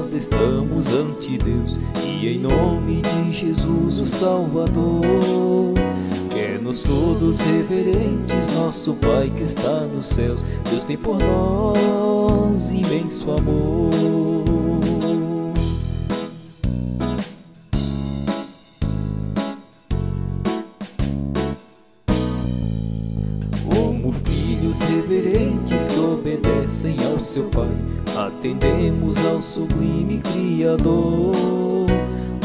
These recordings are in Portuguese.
nós estamos ante Deus, e em nome de Jesus o Salvador, quer-nos todos reverentes, nosso Pai que está nos céus. Deus tem por nós imenso amor. Como filhos reverentes que obedecem ao seu Pai, atendemos ao sublime Criador.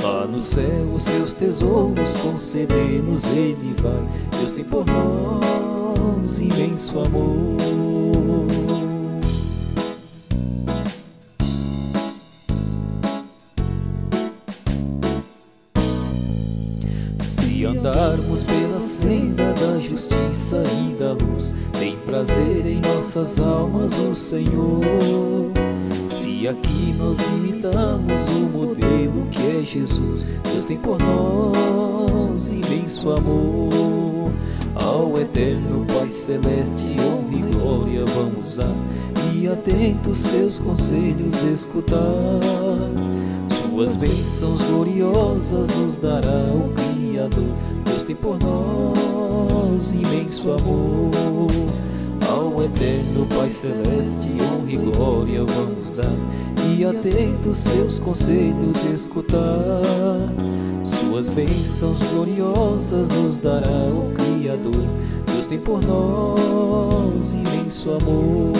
Lá no céu os seus tesouros conceder-nos Ele vai. Deus tem por nós imenso amor. Se andarmos pela senda da justiça e da luz, tem prazer em nossas almas o Senhor. Se aqui nós imitamos o modelo que é Jesus, Deus tem por nós imenso amor. Ao eterno Pai Celeste, honra e glória vamos dar, e atentos seus conselhos escutar. Suas bênçãos gloriosas nos dará o Criador. Deus tem por nós imenso amor. Ao eterno Pai Celeste, honra e glória vamos dar, e atentos seus conselhos escutar. Suas bênçãos gloriosas nos dará o Criador. Deus tem por nós imenso amor.